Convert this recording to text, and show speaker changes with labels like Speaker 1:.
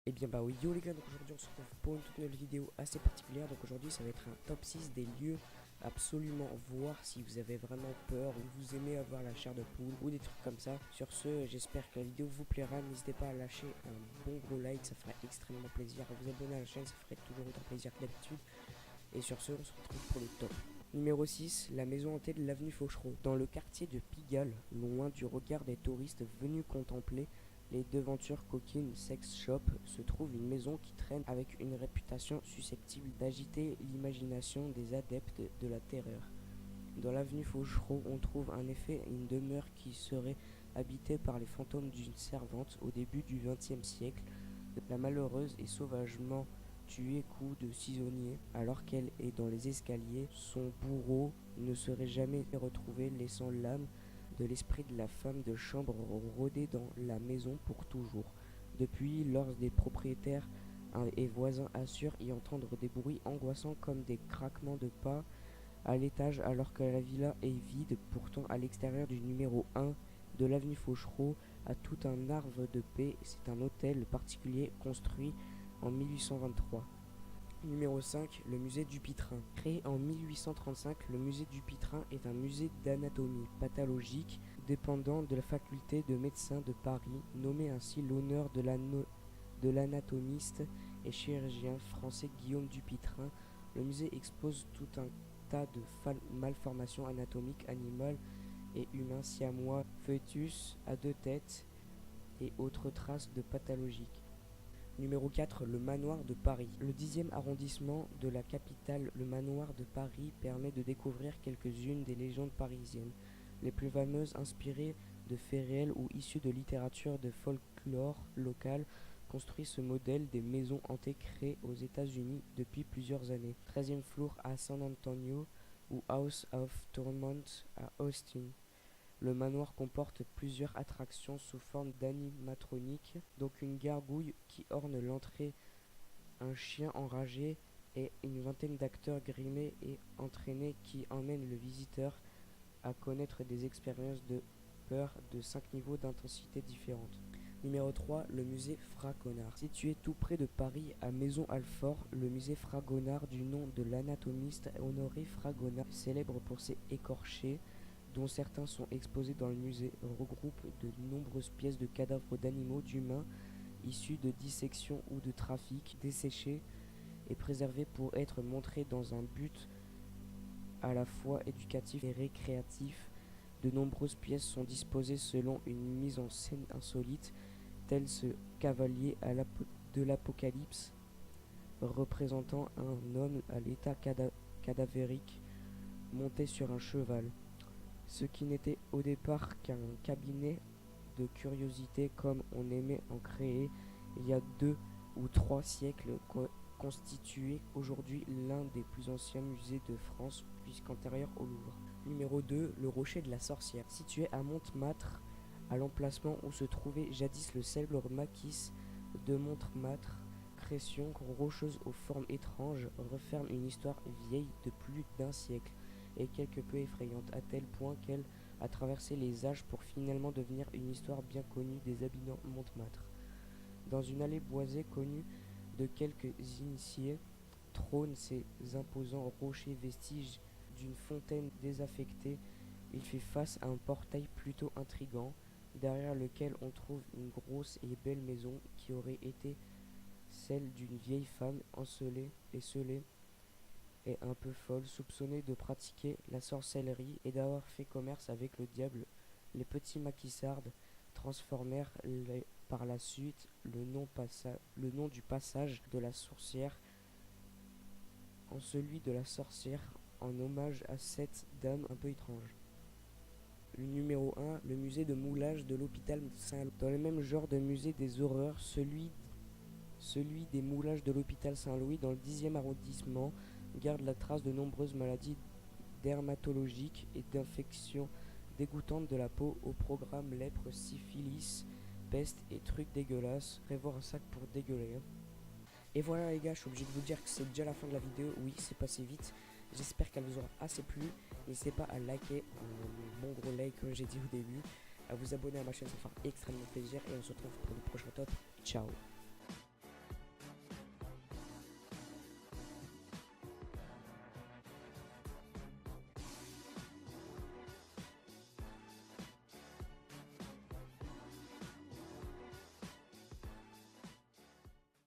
Speaker 1: Et bien bah oui, yo les gars, donc aujourd'hui on se retrouve pour une toute nouvelle vidéo assez particulière. Donc aujourd'hui ça va être un top 6 des lieux absolument voir si vous avez vraiment peur ou vous aimez avoir la chair de poule ou des trucs comme ça. Sur ce, j'espère que la vidéo vous plaira. N'hésitez pas à lâcher un bon gros like, ça ferait extrêmement plaisir. À vous abonner à la chaîne, ça ferait toujours autant plaisir que d'habitude. Et sur ce, on se retrouve pour le top. Numéro 6, la maison hantée de l'avenue Fauchereau. Dans le quartier de Pigalle, loin du regard des touristes venus contempler les devantures coquines sex shop, se trouve une maison qui traîne avec une réputation susceptible d'agiter l'imagination des adeptes de la terreur. Dans l'avenue Fauchereau, on trouve en effet une demeure qui serait habitée par les fantômes d'une servante au début du XXe siècle. La malheureuse est sauvagement tuée coup de cisonnier alors qu'elle est dans les escaliers. Son bourreau ne serait jamais retrouvé, laissant l'âme de l'esprit de la femme de chambre rôder dans la maison pour toujours. Depuis, lors des propriétaires et voisins assurent y entendre des bruits angoissants comme des craquements de pas à l'étage alors que la villa est vide. Pourtant, à l'extérieur du numéro 1 de l'avenue Fauchereau, à tout un arbre de paix, c'est un hôtel particulier construit en 1823. Numéro 5, le musée du Pitrin. Créé en 1835, le musée du Pitrin est un musée d'anatomie pathologique dépendant de la faculté de médecine de Paris, nommé ainsi l'honneur de l'anatomiste et chirurgien français Guillaume Dupitrin. Le musée expose tout un tas de malformations anatomiques animales et humains, siamois, fœtus à deux têtes et autres traces de pathologiques. Numéro 4, le manoir de Paris. Le 10e arrondissement de la capitale, le manoir de Paris, permet de découvrir quelques-unes des légendes parisiennes, les plus fameuses inspirées de faits réels ou issues de littérature de folklore local. Construit ce modèle des maisons hantées créées aux États-Unis depuis plusieurs années. 13e floor à San Antonio ou House of Torment à Austin. Le manoir comporte plusieurs attractions sous forme d'animatronique, donc une gargouille qui orne l'entrée, un chien enragé et une vingtaine d'acteurs grimés et entraînés qui emmènent le visiteur à connaître des expériences de peur de 5 niveaux d'intensité différentes. Numéro 3, le musée Fragonard. Situé tout près de Paris, à Maison-Alfort, le musée Fragonard, du nom de l'anatomiste Honoré Fragonard, célèbre pour ses écorchés, dont certains sont exposés dans le musée, regroupe de nombreuses pièces de cadavres d'animaux, d'humains, issus de dissections ou de trafic, desséchés et préservés pour être montrés dans un but à la fois éducatif et récréatif. De nombreuses pièces sont disposées selon une mise en scène insolite, tel ce cavalier de l'Apocalypse, représentant un homme à l'état cadavérique, monté sur un cheval. Ce qui n'était au départ qu'un cabinet de curiosités comme on aimait en créer il y a 2 ou 3 siècles, constitué aujourd'hui l'un des plus anciens musées de France puisqu'antérieur au Louvre. Numéro 2, le rocher de la sorcière. Situé à Montmartre, à l'emplacement où se trouvait jadis le célèbre maquis de Montmartre, création rocheuse aux formes étranges, referme une histoire vieille de plus d'un siècle et quelque peu effrayante, à tel point qu'elle a traversé les âges pour finalement devenir une histoire bien connue des habitants de Montmartre. Dans une allée boisée connue de quelques initiés, trônent ces imposants rochers, vestiges d'une fontaine désaffectée. Il fait face à un portail plutôt intrigant, derrière lequel on trouve une grosse et belle maison qui aurait été celle d'une vieille femme encelée et scellée et un peu folle, soupçonnée de pratiquer la sorcellerie et d'avoir fait commerce avec le diable. Les petits maquisards transformèrent par la suite le nom du passage de la sorcière en celui de la sorcière, en hommage à cette dame un peu étrange. Le numéro 1, le musée de moulage de l'hôpital Saint-Louis. Dans le même genre de musée des horreurs, celui des moulages de l'hôpital Saint-Louis dans le 10e arrondissement garde la trace de nombreuses maladies dermatologiques et d'infections dégoûtantes de la peau au programme lèpre, syphilis, peste et trucs dégueulasses. Prévoir un sac pour dégueuler. Et voilà les gars, je suis obligé de vous dire que c'est déjà la fin de la vidéo. Oui, c'est passé vite. J'espère qu'elle vous aura assez plu. N'hésitez pas à liker, mon gros like comme j'ai dit au début, à vous abonner à ma chaîne, ça fera extrêmement plaisir. Et on se retrouve pour le prochain top. Ciao.